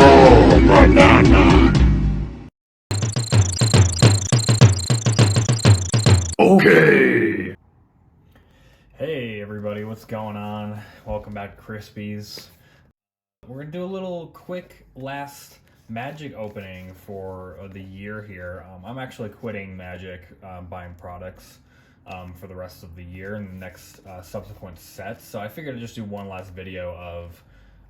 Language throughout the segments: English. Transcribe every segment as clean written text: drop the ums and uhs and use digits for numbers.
Banana. Okay. Hey everybody, what's going on? Welcome back to Crispies. We're gonna do a little quick last Magic opening for the year here. I'm actually quitting Magic, buying products for the rest of the year and the next subsequent sets. So I figured I'd just do one last video of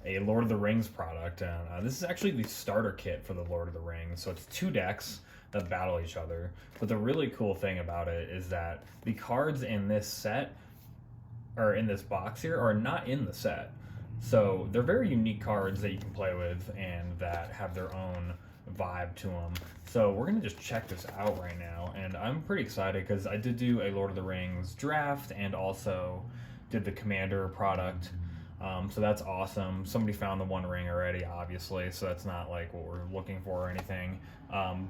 a Lord of the Rings product. And this is actually the starter kit for the Lord of the Rings. So it's 2 decks that battle each other. But the really cool thing about it is that the cards in this set, or in this box here, are not in the set. So they're very unique cards that you can play with and that have their own vibe to them. So we're gonna just check this out right now, and I'm pretty excited because I did do a Lord of the Rings draft and also did the Commander product. So that's awesome. Somebody found the One Ring already, obviously, so that's not like what we're looking for or anything.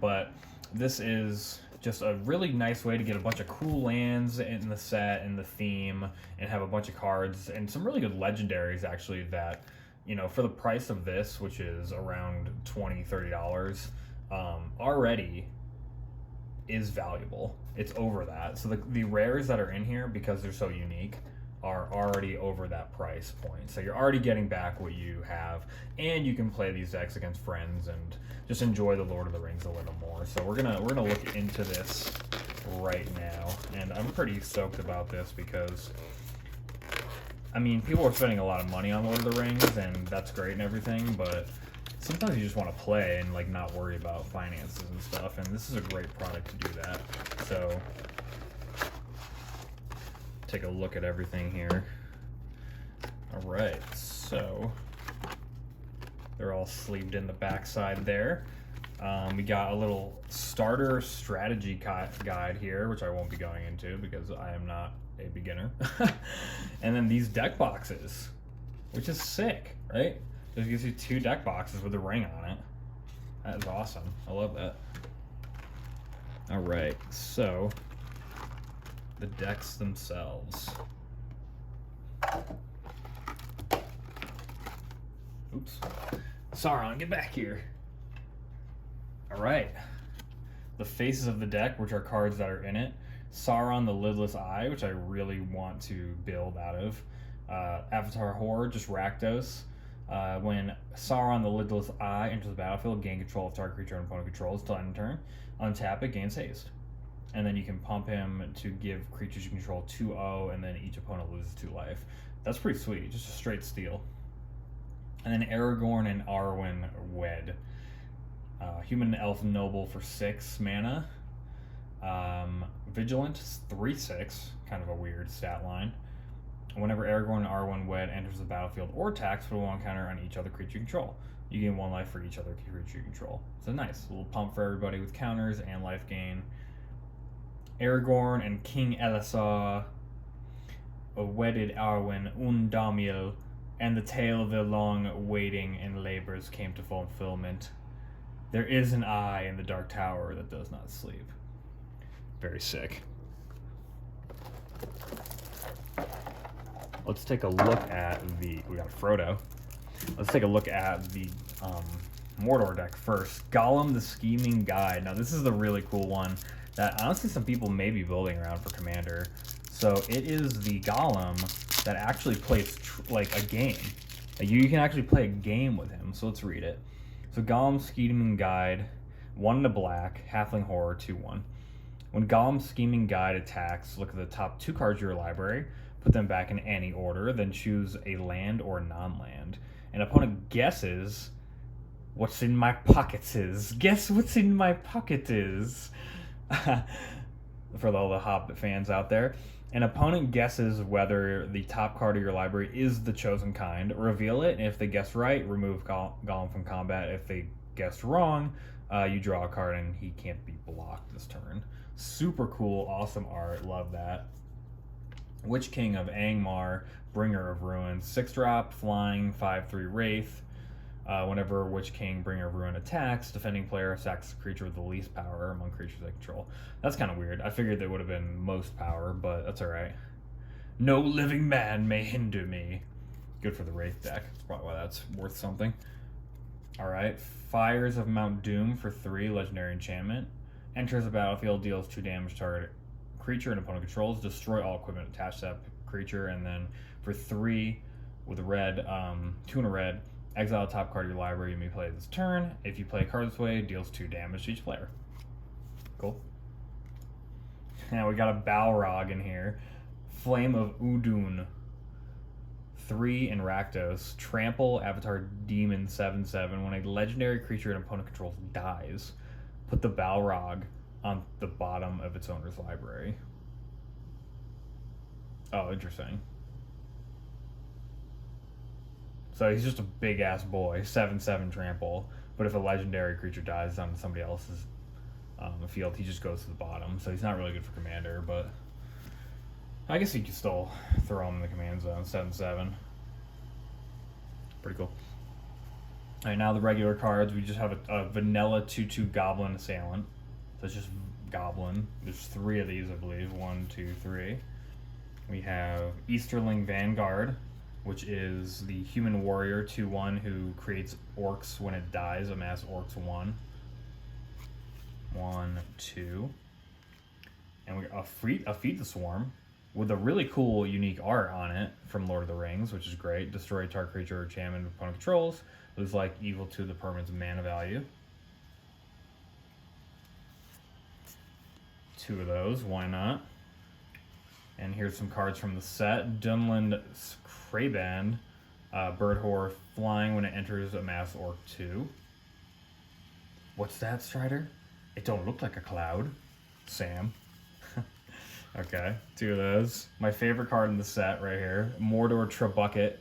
But this is just a really nice way to get a bunch of cool lands in the set and the theme, and have a bunch of cards and some really good legendaries actually that, you know, for the price of this, which is around $20-$30, already is valuable. It's over that. So the rares that are in here, because they're so unique, are already over that price point. So you're already getting back what you have, and you can play these decks against friends and just enjoy the Lord of the Rings a little more. So we're gonna look into this right now, and I'm pretty stoked about this because, I mean, people are spending a lot of money on Lord of the Rings, and that's great and everything, but sometimes you just want to play and like not worry about finances and stuff, and this is a great product to do that. So take a look at everything here. All right, so they're all sleeved in the backside there. We got a little starter strategy guide here, which I won't be going into because I am not a beginner. And then these deck boxes, which is sick, right? It gives you 2 deck boxes with a ring on it. That is awesome. I love that. All right, so the decks themselves. Oops. Sauron, get back here. All right. The faces of the deck, which are cards that are in it. Sauron the Lidless Eye, which I really want to build out of. Avatar Horde, just Rakdos. When Sauron the Lidless Eye enters the battlefield, gain control of target creature and opponent controls until end of turn. Untap it, gains haste. And then you can pump him to give creatures you control 2/0, and then each opponent loses 2 life. That's pretty sweet, just a straight steal. And then Aragorn and Arwen Wed. Human Elf Noble for 6 mana. Vigilant, 3/6, kind of a weird stat line. Whenever Aragorn and Arwen Wed enters the battlefield or attacks, put a 1 counter on each other creature you control. You gain 1 life for each other creature you control. So nice, little pump for everybody with counters and life gain. Aragorn and King Elisar wedded Arwen Undamiel, and the tale of their long waiting and labors came to fulfillment. There is an eye in the dark tower that does not sleep. Very sick. Let's take a look at we got Frodo. Let's take a look at the Mordor deck first. Gollum the Scheming Guide. Now this is the really cool one that honestly some people may be building around for Commander. So it is the Gollum that actually plays like a game. Like you can actually play a game with him. So let's read it. So Gollum Scheming Guide, 1 and a black, Halfling Horror, 2/1. When Gollum Scheming Guide attacks, look at the top 2 cards of your library, put them back in any order, then choose a land or non-land. An opponent guesses what's in my pockets is. Guess what's in my pocket is. For all the Hobbit fans out there. An opponent guesses whether the top card of your library is the chosen kind. Reveal it, and if they guess right, remove Gollum from combat. If they guessed wrong, you draw a card and he can't be blocked this turn. Super cool, awesome art, love that. Witch King of Angmar, Bringer of Ruin, 6-drop, flying, 5/3 Wraith. Whenever Witch King, Bringer of Ruin attacks, defending player sacks a creature with the least power among creatures they control. That's kind of weird. I figured they would have been most power, but that's alright. No living man may hinder me. Good for the Wraith deck. That's probably why that's worth something. Alright, Fires of Mount Doom for 3, legendary enchantment. Enters the battlefield, deals 2 damage to target creature and opponent controls. Destroy all equipment attached to that creature, and then for 3 with a red, 2 and a red, exile the top card of your library you may play this turn. If you play a card this way, it deals 2 damage to each player. Cool. Now we got a Balrog in here. Flame of Udun. 3 in Rakdos. Trample Avatar Demon 7/7. When a legendary creature an opponent controls dies, put the Balrog on the bottom of its owner's library. Oh, interesting. So he's just a big ass boy, 7/7 trample. But if a legendary creature dies on somebody else's field, he just goes to the bottom. So he's not really good for commander, but I guess you can still throw him in the command zone, 7/7. Pretty cool. Alright, now the regular cards. We just have a vanilla 2/2 Goblin Assailant. So it's just Goblin. There's 3 of these, I believe. 1, 2, 3. We have Easterling Vanguard, which is the human warrior 2/1 who creates orcs when it dies. Amass orcs 1. 1, 2. And we got a Feed the Swarm with a really cool, unique art on it from Lord of the Rings, which is great. Destroy target creature or enchantment opponent controls. Lose like equal to the permanent's mana value. 2 of those, why not? And here's some cards from the set. Dunland Craband, Bird Horror flying when it enters Amass Orc 2. What's that, Strider? It don't look like a cloud. Sam. Okay, 2 of those. My favorite card in the set right here. Mordor Trebucket.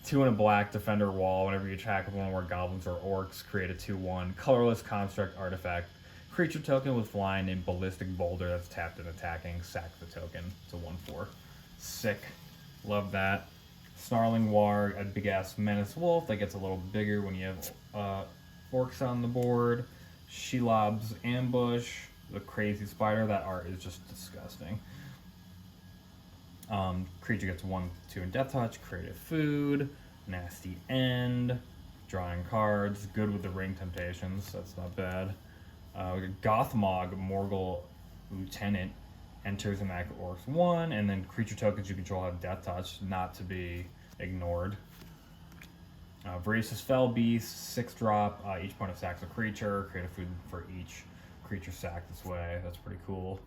2 and a black, Defender Wall. Whenever you attack with one or more goblins or orcs, create a 2/1 colorless construct artifact. Creature token with flying named Ballistic Boulder that's tapped and attacking. Sack the token. It's a 1/4. Sick. Love that. Snarling Warg, a big ass menace wolf that gets a little bigger when you have orcs on the board. Shelob's Ambush, the crazy spider. That art is just disgusting. Creature gets 1, 2 in Death Touch. Creative Food. Nasty End. Drawing cards. Good with the Ring Temptations. That's not bad. We got Gothmog, Morgul Lieutenant. Enters in Act Orcs 1, and then creature tokens you control have Death Touch, not to be ignored. Voracious Fell Beast, 6-drop. Each opponent sacks a creature. Create a food for each creature sacked this way. That's pretty cool,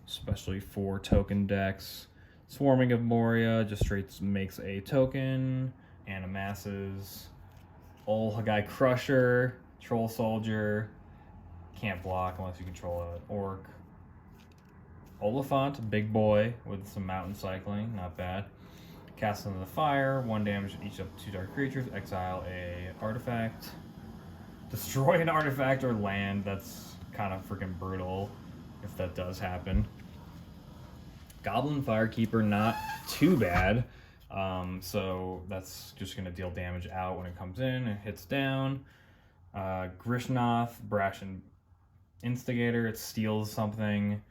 especially for token decks. Swarming of Moria just straight makes a token and amasses. Olhagai Crusher, Troll Soldier. Can't block unless you control an orc. Oliphant, big boy with some mountain cycling, not bad. Cast into the fire, 1 damage each up to 2 dark creatures. Exile a artifact. Destroy an artifact or land. That's kind of freaking brutal if that does happen. Goblin Firekeeper, not too bad. So that's just going to deal damage out when it comes in and hits down. Grishnoth, Brash and Instigator. It steals something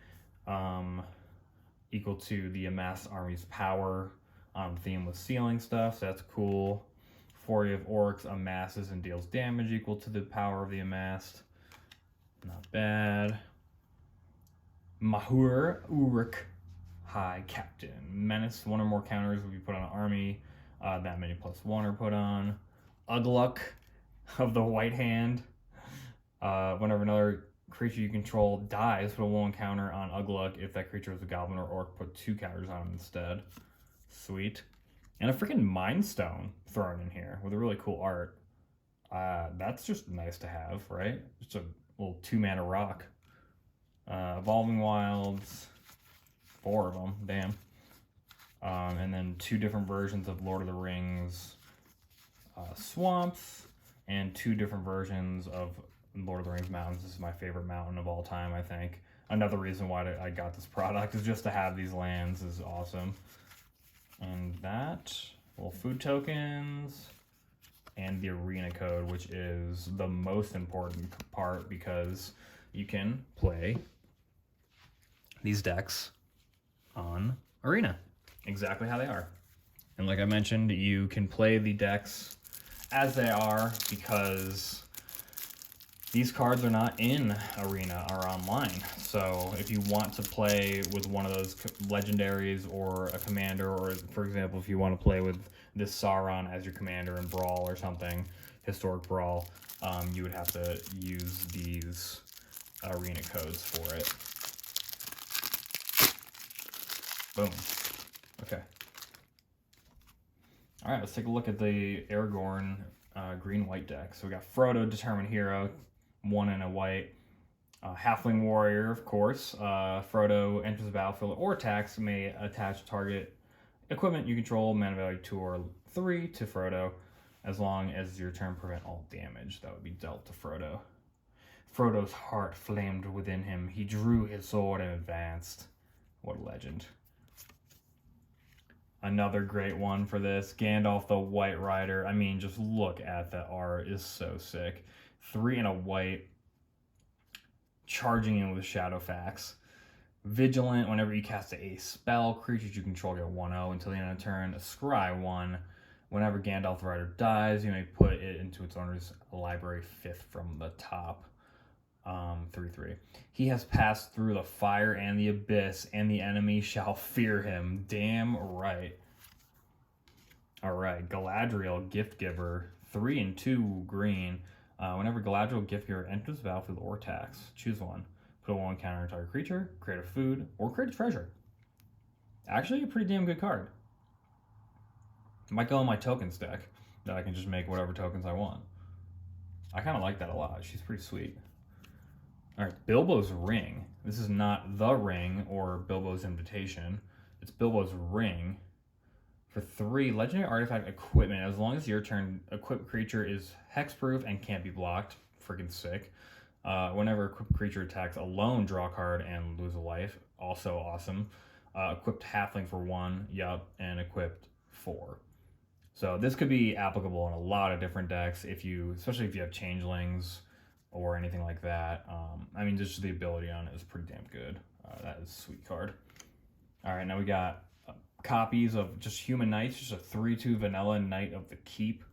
equal to the amassed army's power, on theme with sealing stuff, so that's cool. Fury of Orcs amasses and deals damage equal to the power of the amassed. Not bad. Mahur Uruk, High Captain. Menace, 1 or more counters will be put on an army. That many +1 are put on. Ugluk of the White Hand. Whenever another creature you control dies, put a 1 counter on Ugluk. If that creature is a goblin or orc, put 2 counters on him instead. Sweet. And a freaking Mind Stone thrown in here with a really cool art. That's just nice to have, right? Just a little 2-mana rock. Evolving Wilds, 4 of them, damn. And then 2 different versions of Lord of the Rings Swamps, and 2 different versions of Lord of the Rings Mountains. This is my favorite mountain of all time, I think. Another reason why I got this product is just to have these lands is awesome. And that, little food tokens, and the arena code, which is the most important part because you can play these decks on Arena exactly how they are. And like I mentioned, you can play the decks as they are, because these cards are not in Arena or online. So if you want to play with one of those legendaries or a commander, or for example, if you want to play with this Sauron as your commander in Brawl or something, Historic Brawl, you would have to use these Arena codes for it. Boom. Okay. All right, let's take a look at the Aragorn green-white deck. So we got Frodo, Determined Hero, 1 and a white. Halfling Warrior, of course. Frodo enters the battlefield or attacks, may attach target equipment you control, mana value 2 or 3 to Frodo, as long as your turn prevent all damage that would be dealt to Frodo. Frodo's heart flamed within him. He drew his sword and advanced. What a legend. Another great one for this, Gandalf the White Rider. I mean, just look at that art, is so sick. 3 and a white, charging in with Shadowfax. Vigilant, whenever you cast a spell, creatures you control get 1/0 until the end of the turn. Scry 1, whenever Gandalf the Rider dies, you may put it into its owner's library 5th from the top. 3/3. He has passed through the fire and the abyss, and the enemy shall fear him. Damn right. All right, Galadriel, Gift Giver, 3 and 2 green. Whenever Galadriel, Gift Giver, enters the battlefield or attacks, choose one. Put a 1 counter on target creature, create a food, or create a treasure. Actually, a pretty damn good card. Might go in my tokens deck, that I can just make whatever tokens I want. I kind of like that a lot. She's pretty sweet. All right, Bilbo's Ring. This is not the Ring or Bilbo's Invitation. It's Bilbo's Ring. For 3, legendary artifact equipment. As long as your turn equipped creature is hexproof and can't be blocked. Freaking sick. Whenever equipped creature attacks alone, draw a card and lose a life. Also awesome. Equipped halfling for 1. Yup. And equipped 4. So this could be applicable in a lot of different decks, especially if you have changelings or anything like that. I mean, just the ability on it is pretty damn good. That is a sweet card. All right, now we got copies of just Human Knights, just a 3/2 vanilla Knight of the Keep.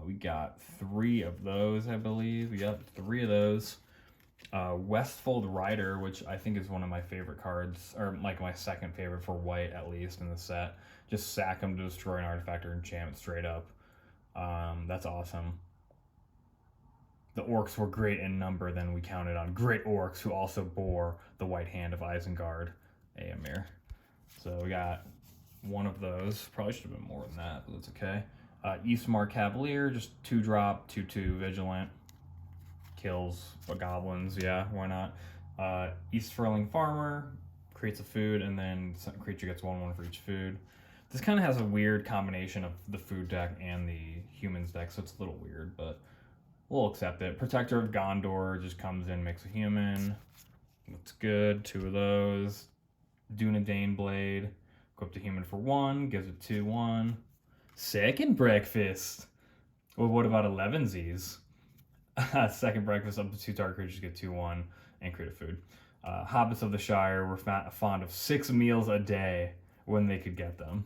We got 3 of those, I believe. Yep, 3 of those. Westfold Rider, which I think is one of my favorite cards, or like my second favorite for white, at least in the set. Just sack them to destroy an artifact or enchantment straight up. That's awesome. The orcs were great in number, then we counted on great orcs who also bore the white hand of Isengard, Eomer. So we got 1 of those. Probably should have been more than that, but that's okay. Eastmark Cavalier, just 2-drop, 2/2 Vigilant. Kills goblins, yeah, why not? East Furling Farmer, creates a food, and then some creature gets 1/1 for each food. This kind of has a weird combination of the food deck and the humans deck, so it's a little weird, but we'll accept it. Protector of Gondor just comes in, makes a human. Looks good, 2 of those. Dunedain Blade, equipped a human for 1, gives it 2/1. Second Breakfast. Well, what about 11sies? Second Breakfast, up to 2 target creatures get 2/1 and create a food. Hobbits of the Shire were fond of 6 meals a day when they could get them.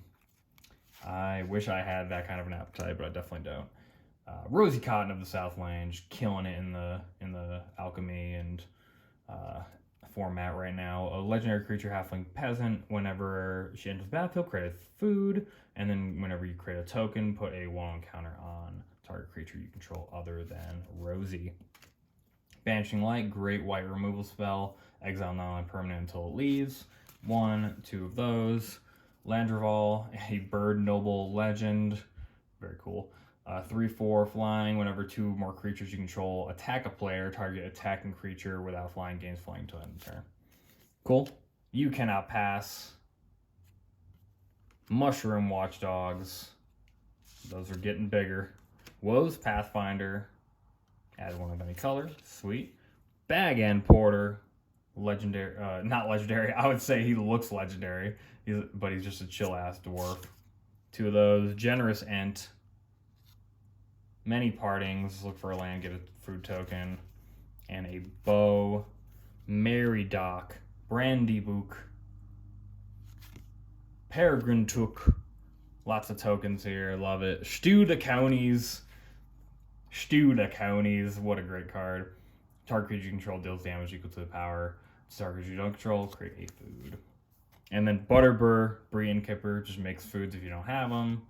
I wish I had that kind of an appetite, but I definitely don't. Rosie Cotton of the Southland, killing it in the alchemy and format right now. A legendary creature, halfling peasant. Whenever she enters the battlefield, create a food, and then whenever you create a token, put a 1 counter on target creature you control other than Rosie. Banishing Light, great white removal spell. Exile non permanent until it leaves. 1, 2 of those. Landreval, a bird noble legend. Very cool. 3/4 flying. Whenever 2 more creatures you control attack a player, target attacking creature without flying gains flying until end of turn. Cool. You cannot pass. Mushroom Watchdogs. Those are getting bigger. Woe's Pathfinder. Add 1 of any color. Sweet. Bag End Porter. Legendary. Not legendary. I would say he looks legendary, but he's just a chill ass dwarf. 2 of those. Generous Ent. Many Partings, look for a land, get a food token, and a bow. Mary Doc, Brandy Book, Peregrine Took, lots of tokens here, love it. Stew the Counties, Studa Counties, what a great card. Target creature you control deals damage equal to the power. Target creature you don't control, create a food. And then Butterbur, Bree Kipper, just makes foods if you don't have them.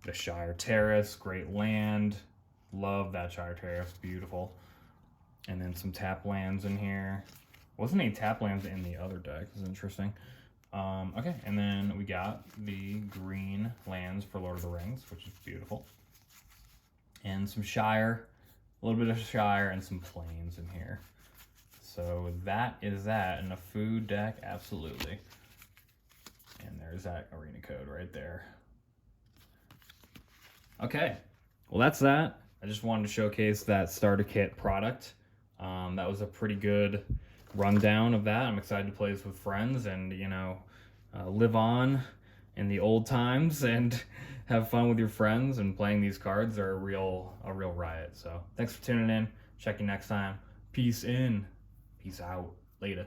The Shire Terrace, great land. Love that Shire Terrace, beautiful. And then some tap lands in here. Wasn't any tap lands in the other deck, it's interesting. Okay, and then we got the green lands for Lord of the Rings, which is beautiful. And some Shire, a little bit of Shire, and some plains in here. So that is that, and a food deck, absolutely. And there's that arena code right there. Okay, well that's that. I just wanted to showcase that starter kit product. That was a pretty good rundown of that. I'm excited to play this with friends and, you know, live on in the old times and have fun with your friends, and playing these cards are a real riot. So thanks for tuning in. Check you next time. Peace in. Peace out. Later.